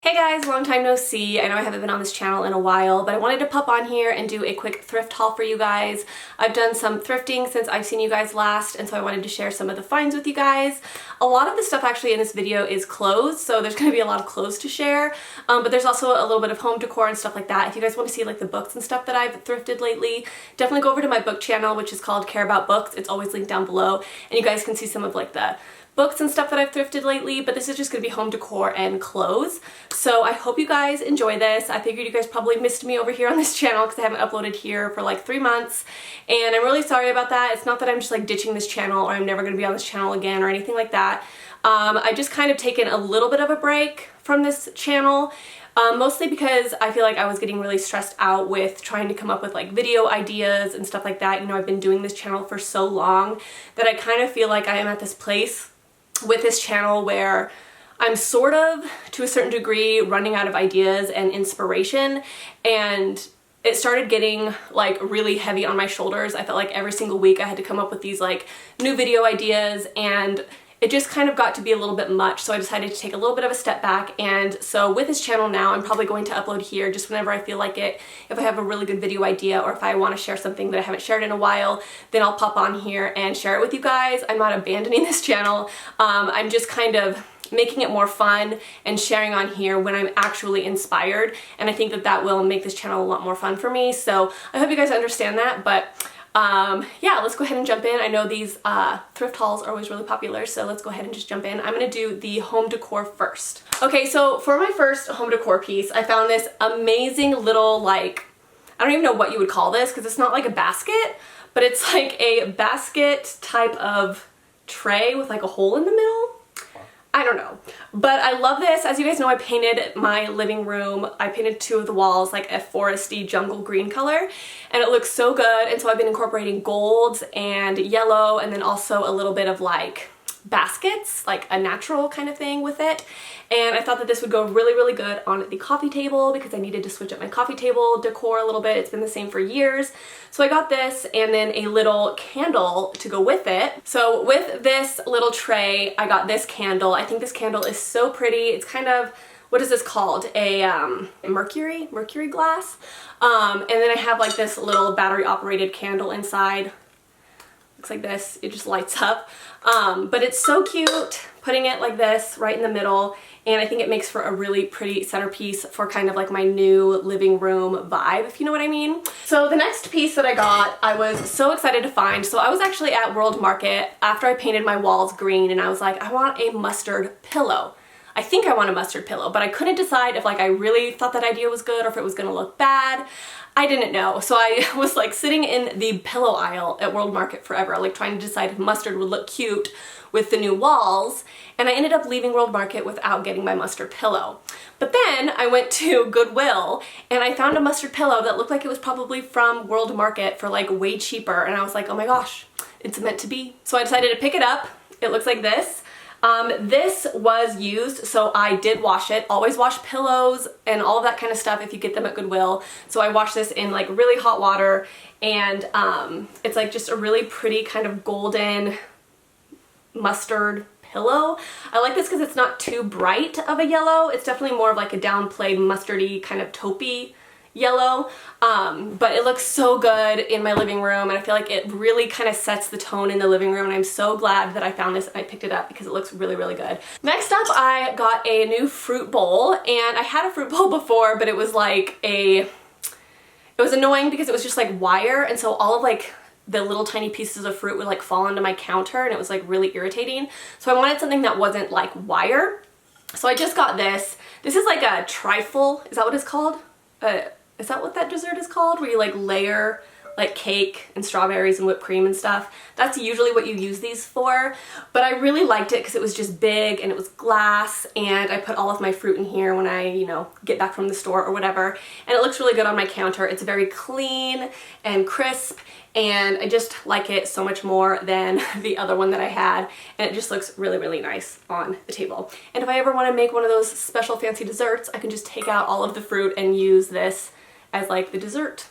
Hey guys, long time no see. I know I haven't been on this channel in a while, but I wanted to pop on here and do a quick thrift haul for you guys. I've done some thrifting since I've seen you guys last, and so I wanted to share some of the finds with you guys. A lot of the stuff actually in this video is clothes, so there's going to be a lot of clothes to share, but there's also a little bit of home decor and stuff like that. If you guys want to see like the books and stuff that I've thrifted lately, definitely go over to my book channel, which is called Care About Books. It's always linked down below, and you guys can see some of like the books and stuff that I've thrifted lately, but this is just going to be home decor and clothes. So I hope you guys enjoy this. I figured you guys probably missed me over here on this channel because I haven't uploaded here for like 3 months, and I'm really sorry about that. It's not that I'm just like ditching this channel or I'm never going to be on this channel again or anything like that. I just kind of taken a little bit of a break from this channel. Mostly because I feel like I was getting really stressed out with trying to come up with like video ideas and stuff like that. You know, I've been doing this channel for so long that I kind of feel like I am at this place with this channel where I'm sort of, to a certain degree, running out of ideas and inspiration, and it started getting like really heavy on my shoulders. I felt like every single week I had to come up with these like new video ideas, and it just kind of got to be a little bit much, so I decided to take a little bit of a step back. And so with this channel now, I'm probably going to upload here just whenever I feel like it. If I have a really good video idea, or if I want to share something that I haven't shared in a while, then I'll pop on here and share it with you guys. I'm not abandoning this channel. I'm just kind of making it more fun and sharing on here when I'm actually inspired, and I think that that will make this channel a lot more fun for me. So I hope you guys understand that, but yeah, let's go ahead and jump in. I know these thrift hauls are always really popular, so let's go ahead and just jump in. I'm gonna do the home decor first. Okay, so for my first home decor piece, I found this amazing little, like, I don't even know what you would call this because it's not like a basket, but it's like a basket type of tray with like a hole in the middle. I don't know, but I love this. As you guys know, I painted my living room. I painted 2 of the walls like a foresty jungle green color, and it looks so good. And so I've been incorporating golds and yellow, and then also a little bit of like baskets, like a natural kind of thing with it. And I thought that this would go really, really good on the coffee table because I needed to switch up my coffee table decor a little bit. It's been the same for years. So I got this and then a little candle to go with it. So with this little tray, I got this candle. I think this candle is so pretty. It's kind of, what is this called? A mercury glass. And then I have like this little battery operated candle inside. Looks like this. It just lights up. But it's so cute, putting it like this right in the middle, and I think it makes for a really pretty centerpiece for kind of like my new living room vibe, if you know what I mean. So the next piece that I got, I was so excited to find. So I was actually at World Market after I painted my walls green, and I was like, I want a mustard pillow. I think I want a mustard pillow, but I couldn't decide if like I really thought that idea was good or if it was gonna look bad. I didn't know. So I was like sitting in the pillow aisle at World Market forever, like trying to decide if mustard would look cute with the new walls, and I ended up leaving World Market without getting my mustard pillow. But then I went to Goodwill and I found a mustard pillow that looked like it was probably from World Market for like way cheaper, and I was like, oh my gosh, it's meant to be. So I decided to pick it up. It looks like this. This was used, so I did wash it. Always wash pillows and all of that kind of stuff if you get them at Goodwill. So I washed this in like really hot water, and it's like just a really pretty kind of golden mustard pillow. I like this because it's not too bright of a yellow. It's definitely more of like a downplayed mustardy kind of taupey yellow, but it looks so good in my living room, and I feel like it really kind of sets the tone in the living room, and I'm so glad that I found this and I picked it up because it looks really, really good. Next up, I got a new fruit bowl, and I had a fruit bowl before, but it was like it was annoying because it was just like wire, and so all of like the little tiny pieces of fruit would like fall onto my counter, and it was like really irritating. So I wanted something that wasn't like wire. So I just got this. This is like a trifle. Is that what it's called? Is that what that dessert is called? Where you like layer like cake and strawberries and whipped cream and stuff. That's usually what you use these for, but I really liked it because it was just big and it was glass, and I put all of my fruit in here when I, you know, get back from the store or whatever, and it looks really good on my counter. It's very clean and crisp, and I just like it so much more than the other one that I had, and it just looks really, really nice on the table. And if I ever want to make one of those special fancy desserts, I can just take out all of the fruit and use this as like the dessert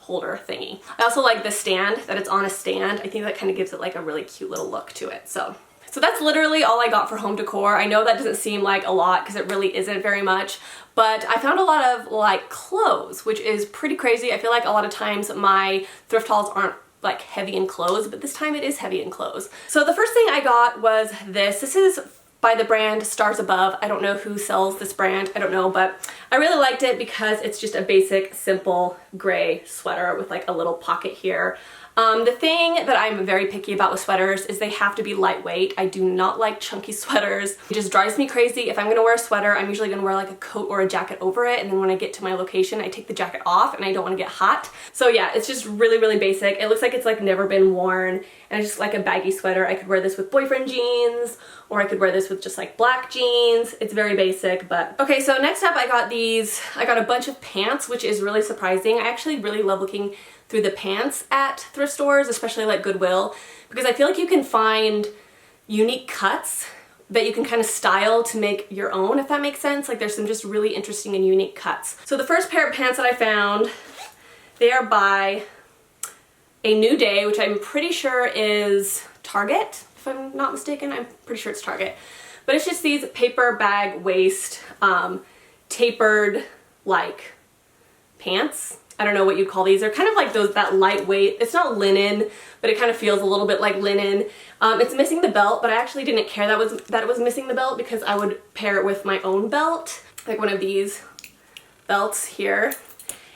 holder thingy. I also like the stand, that it's on a stand. I think that kind of gives it like a really cute little look to it. So it's So that's literally all I got for home decor. I know that doesn't seem like a lot because it really isn't very much, but I found a lot of like clothes, which is pretty crazy. I feel like a lot of times my thrift hauls aren't like heavy in clothes, but this time it is heavy in clothes. So the first thing I got was this. This is by the brand Stars Above. I don't know who sells this brand, I don't know, but I really liked it because it's just a basic, simple gray sweater with like a little pocket here. The thing that I'm very picky about with sweaters is they have to be lightweight. I do not like chunky sweaters. It just drives me crazy. If I'm gonna wear a sweater, I'm usually gonna wear like a coat or a jacket over it, and then when I get to my location, I take the jacket off and I don't wanna get hot. So yeah, it's just really, really basic. It looks like it's like never been worn, and it's just like a baggy sweater. I could wear this with boyfriend jeans, or I could wear this with just like black jeans. It's very basic, but okay, so next up I got these. I got a bunch of pants, which is really surprising. I actually really love looking through the pants at thrift stores, especially like Goodwill, because I feel like you can find unique cuts that you can kind of style to make your own, if that makes sense. Like there's some just really interesting and unique cuts. So the first pair of pants that I found, they are by A New Day, which I'm pretty sure is Target, if I'm not mistaken. I'm pretty sure it's Target. But it's just these paper bag waist, tapered like pants. I don't know what you call these. They're kind of like those, that lightweight. It's not linen, but it kind of feels a little bit like linen. It's missing the belt, but I actually didn't care that it was missing the belt because I would pair it with my own belt, like one of these belts here.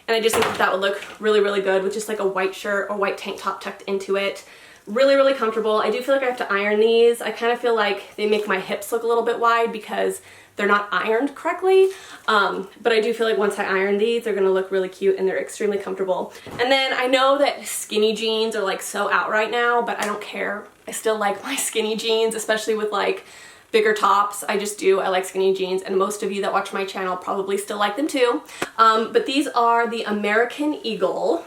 And I just think that would look really, really good with just like a white shirt or white tank top tucked into it. Really, really comfortable. I do feel like I have to iron these. I kind of feel like they make my hips look a little bit wide because they're not ironed correctly, but I do feel like once I iron these, they're gonna look really cute and they're extremely comfortable. And then I know that skinny jeans are like so out right now, but I don't care. I still like my skinny jeans, especially with like bigger tops. I just do. I like skinny jeans, and most of you that watch my channel probably still like them too. But these are the American Eagle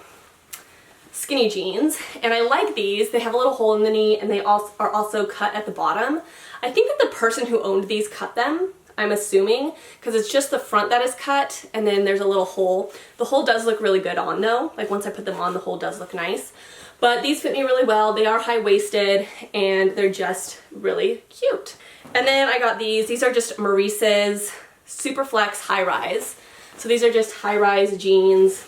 skinny jeans, and I like these. They have a little hole in the knee, and they are also cut at the bottom. I think that the person who owned these cut them, I'm assuming, because it's just the front that is cut and then there's a little hole. The hole does look really good on though. Like once I put them on, the hole does look nice. But these fit me really well. They are high-waisted and they're just really cute. And then I got these. These are just Maurice's Super Flex High Rise. So these are just high-rise jeans,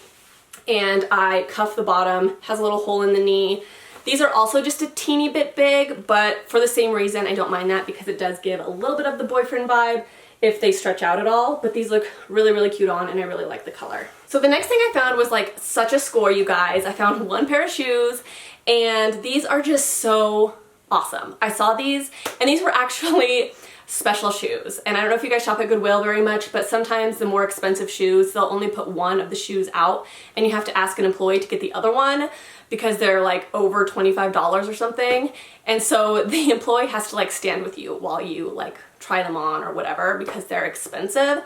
and I cuff the bottom, has a little hole in the knee. These are also just a teeny bit big, but for the same reason, I don't mind that because it does give a little bit of the boyfriend vibe if they stretch out at all, but these look really, really cute on, and I really like the color. So the next thing I found was like such a score, you guys. I found one pair of shoes, and these are just so awesome. I saw these, and these were actually special shoes. And I don't know if you guys shop at Goodwill very much, but sometimes the more expensive shoes, they'll only put one of the shoes out, and you have to ask an employee to get the other one because they're like over $25 or something. And so the employee has to like stand with you while you like try them on or whatever because they're expensive.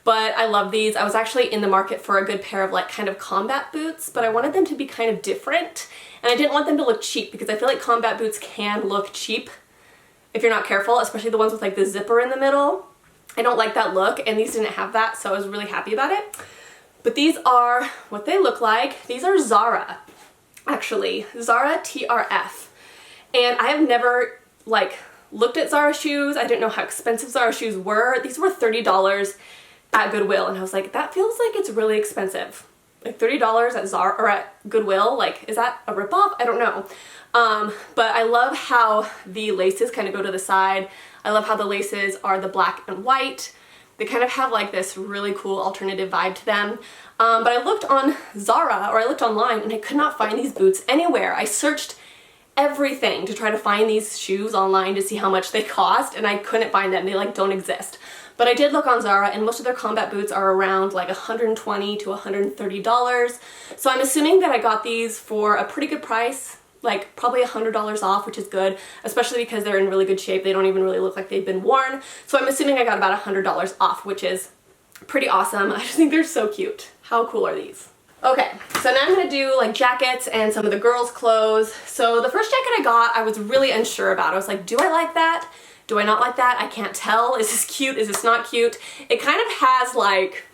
But I love these. I was actually in the market for a good pair of like kind of combat boots, but I wanted them to be kind of different, and I didn't want them to look cheap because I feel like combat boots can look cheap if you're not careful, especially the ones with like the zipper in the middle. I don't like that look, and these didn't have that, so I was really happy about it. But these are what they look like. These are Zara, actually. Zara TRF. And I have never like looked at Zara shoes. I didn't know how expensive Zara shoes were. These were $30 at Goodwill, and I was like, that feels like it's really expensive. Like $30 at Zara or at Goodwill, like, is that a ripoff? I don't know. But I love how the laces kind of go to the side. I love how the laces are the black and white. They kind of have like this really cool alternative vibe to them. But I looked on Zara, or I looked online, and I could not find these boots anywhere. I searched everything to try to find these shoes online to see how much they cost, and I couldn't find them. They like don't exist. But I did look on Zara, and most of their combat boots are around like $120 to $130. So I'm assuming that I got these for a pretty good price, like probably $100 off, which is good, especially because they're in really good shape. They don't even really look like they've been worn. So I'm assuming I got about $100 off, which is pretty awesome. I just think they're so cute. How cool are these? Okay, so now I'm gonna do like jackets and some of the girls' clothes. So the first jacket I got, I was really unsure about. I was like, do I like that? Do I not like that? I can't tell. Is this cute? Is this not cute? It kind of has like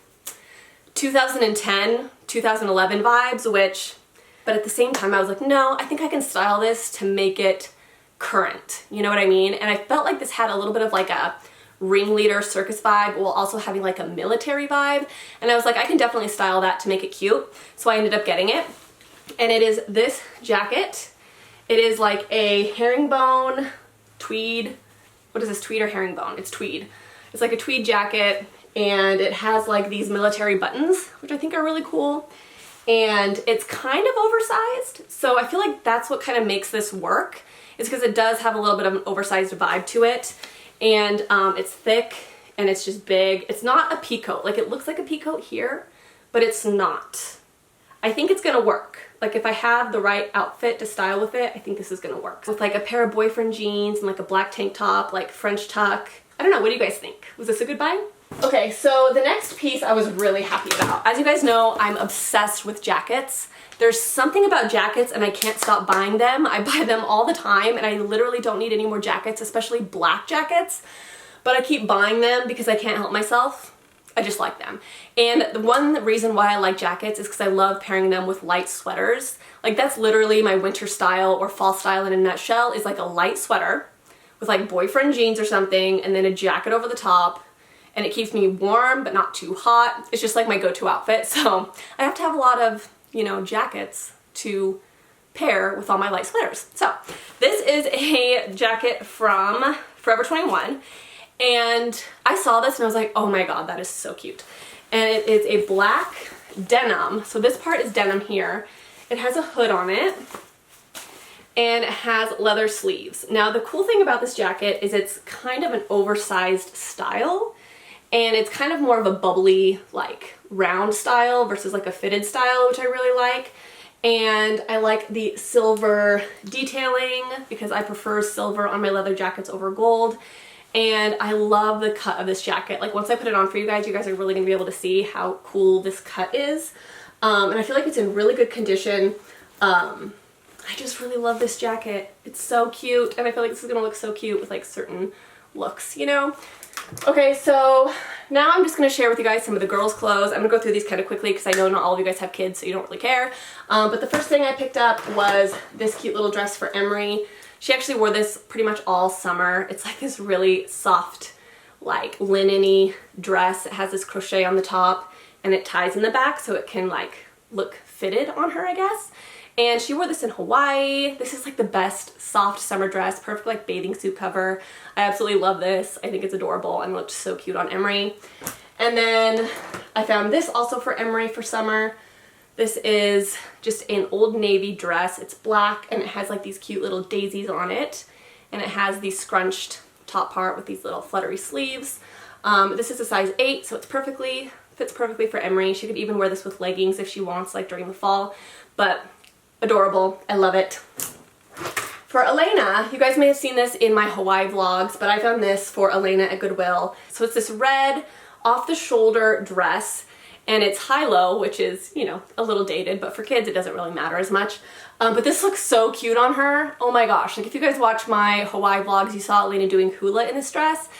2010, 2011 vibes, but at the same time I was like, no, I think I can style this to make it current, you know what I mean? And I felt like this had a little bit of like a ringleader circus vibe while also having like a military vibe. And I was like, I can definitely style that to make it cute. So I ended up getting it. And it is this jacket. It is like a herringbone tweed. What is this, tweed or herringbone? It's tweed. It's like a tweed jacket, and it has like these military buttons, which I think are really cool. And it's kind of oversized. So I feel like that's what kind of makes this work, is because it does have a little bit of an oversized vibe to it. And it's thick and it's just big. It's not a peacoat. Like, it looks like a peacoat here, but it's not. I think it's gonna work. Like, if I have the right outfit to style with it, I think this is gonna work. With like a pair of boyfriend jeans and like a black tank top, like French tuck. I don't know, what do you guys think? Was this a good buy? Okay, so the next piece I was really happy about. As you guys know, I'm obsessed with jackets. There's something about jackets and I can't stop buying them. I buy them all the time and I literally don't need any more jackets, especially black jackets. But I keep buying them because I can't help myself. I just like them. And the one reason why I like jackets is because I love pairing them with light sweaters. Like, that's literally my winter style or fall style in a nutshell, is like a light sweater with like boyfriend jeans or something and then a jacket over the top. And it keeps me warm but not too hot. It's just like my go-to outfit. So I have to have a lot of, you know, jackets to pair with all my light sweaters. So this is a jacket from Forever 21. And I saw this and I was like, oh my god, that is so cute. And it is a black denim. So this part is denim here. It has a hood on it. And it has leather sleeves. Now the cool thing about this jacket is it's kind of an oversized style. And it's kind of more of a bubbly, like, round style versus like a fitted style, which I really like. And I like the silver detailing because I prefer silver on my leather jackets over gold. And I love the cut of this jacket. Like, once I put it on for you guys are really gonna be able to see how cool this cut is. And I feel like it's in really good condition. I just really love this jacket. It's so cute, and I feel like this is gonna look so cute with like certain looks, you know? Okay, so now I'm just gonna share with you guys some of the girls' clothes. I'm gonna go through these kind of quickly because I know not all of you guys have kids, so you don't really care. But the first thing I picked up was this cute little dress for Emery. She actually wore this pretty much all summer. It's like this really soft, like linen-y dress. It has this crochet on the top and it ties in the back so it can like look fitted on her, I guess. And she wore this in Hawaii. This is like the best soft summer dress, perfect like bathing suit cover. I absolutely love this. I think it's adorable and looked so cute on Emery. And then I found this also for Emery for summer. This is just an Old Navy dress. It's black and it has like these cute little daisies on it. And it has the scrunched top part with these little fluttery sleeves. This is a size 8, so it's fits perfectly for Emery. She could even wear this with leggings if she wants, like during the fall. But adorable. I love it. For Elena, you guys may have seen this in my Hawaii vlogs, but I found this for Elena at Goodwill. So it's this red off-the-shoulder dress. And it's high-low, which is, you know, a little dated, but for kids it doesn't really matter as much. But this looks so cute on her. Oh my gosh, like if you guys watch my Hawaii vlogs, you saw Elena doing hula in this dress.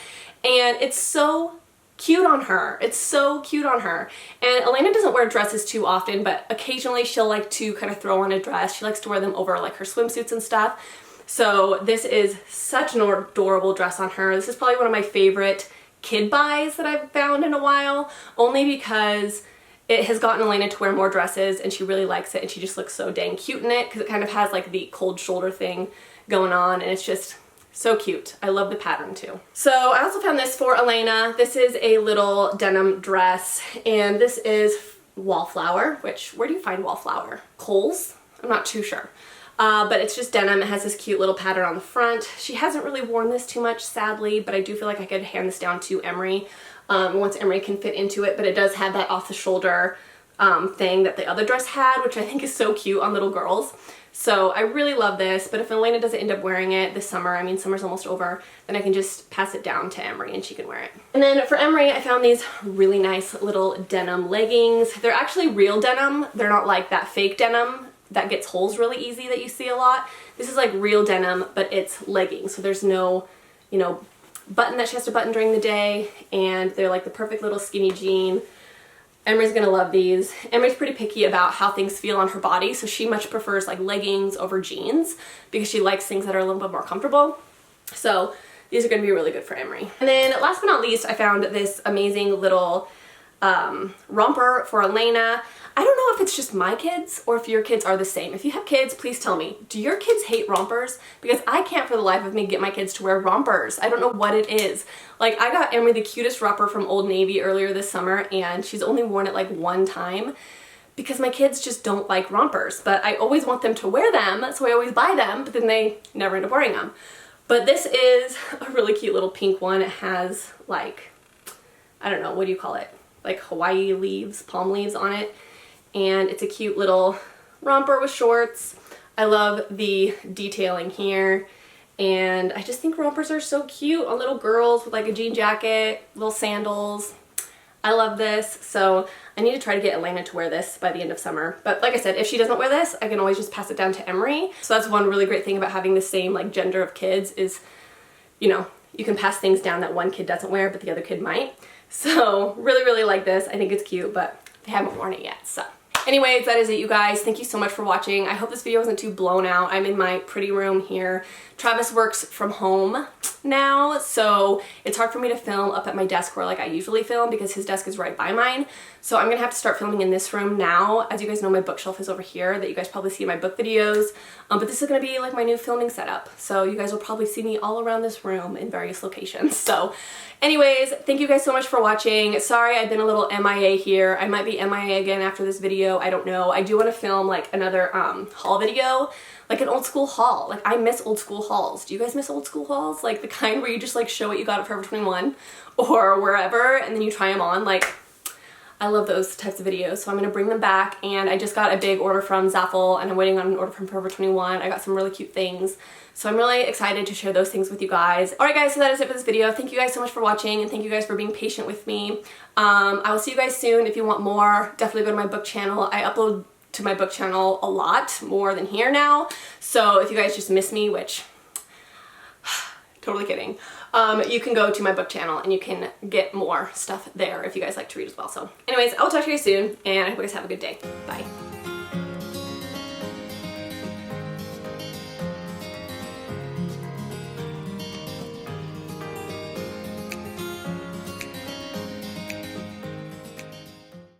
And it's so cute on her. It's so cute on her. And Elena doesn't wear dresses too often, but occasionally she'll like to kind of throw on a dress. She likes to wear them over like her swimsuits and stuff. So this is such an adorable dress on her. This is probably one of my favorite kid buys that I've found in a while, only because it has gotten Elena to wear more dresses and she really likes it and she just looks so dang cute in it because it kind of has like the cold shoulder thing going on and it's just so cute. I love the pattern too. So I also found this for Elena. This is a little denim dress and this is Wallflower, which, where do you find Wallflower? Kohl's? I'm not too sure. But it's just denim. It has this cute little pattern on the front. She hasn't really worn this too much, sadly, but I do feel like I could hand this down to Emery once Emery can fit into it. But it does have that off-the-shoulder thing that the other dress had, which I think is so cute on little girls. So I really love this, but if Elena doesn't end up wearing it this summer, I mean summer's almost over, then I can just pass it down to Emery and she can wear it. And then for Emery, I found these really nice little denim leggings. They're actually real denim. They're not like that fake denim that gets holes really easy that you see a lot. This is like real denim, but it's leggings, so there's no, you know, button that she has to button during the day, and they're like the perfect little skinny jean. Emery's gonna love these. Emery's pretty picky about how things feel on her body, so she much prefers like leggings over jeans because she likes things that are a little bit more comfortable. So these are gonna be really good for Emery. And then last but not least, I found this amazing little romper for Elena. I don't know if it's just my kids or if your kids are the same. If you have kids, please tell me. Do your kids hate rompers? Because I can't for the life of me get my kids to wear rompers. I don't know what it is. Like, I got Emery the cutest romper from Old Navy earlier this summer, and she's only worn it like one time because my kids just don't like rompers. But I always want them to wear them, so I always buy them, but then they never end up wearing them. But this is a really cute little pink one. It has like, I don't know, what do you call it? Like Hawaii leaves, palm leaves on it. And it's a cute little romper with shorts. I love the detailing here. And I just think rompers are so cute on little girls with like a jean jacket, little sandals. I love this. So I need to try to get Elena to wear this by the end of summer. But like I said, if she doesn't wear this, I can always just pass it down to Emery. So that's one really great thing about having the same like gender of kids is, you know, you can pass things down that one kid doesn't wear, but the other kid might. So really, really like this. I think it's cute, but they haven't worn it yet, so. Anyways, that is it, you guys. Thank you so much for watching. I hope this video wasn't too blown out. I'm in my pretty room here. Travis works from home now, so it's hard for me to film up at my desk where like I usually film because his desk is right by mine. So I'm gonna have to start filming in this room now. As you guys know, my bookshelf is over here that you guys probably see in my book videos. But this is gonna be like my new filming setup. So you guys will probably see me all around this room in various locations. So anyways, thank you guys so much for watching. Sorry I've been a little MIA here. I might be MIA again after this video. I don't know. I do want to film like another haul video, like an old school haul. Like, I miss old school hauls. Do you guys miss old school hauls? Like the kind where you just like show what you got at Forever 21 or wherever and then you try them on. Like, I love those types of videos, so I'm gonna bring them back. And I just got a big order from Zaful and I'm waiting on an order from Forever 21. I got some really cute things. So I'm really excited to share those things with you guys. Alright guys, so that is it for this video. Thank you guys so much for watching and thank you guys for being patient with me. I will see you guys soon. If you want more, definitely go to my book channel. I upload to my book channel a lot more than here now. So if you guys just miss me, which totally kidding, you can go to my book channel and you can get more stuff there if you guys like to read as well. So anyways, I will talk to you guys soon and I hope you guys have a good day. Bye.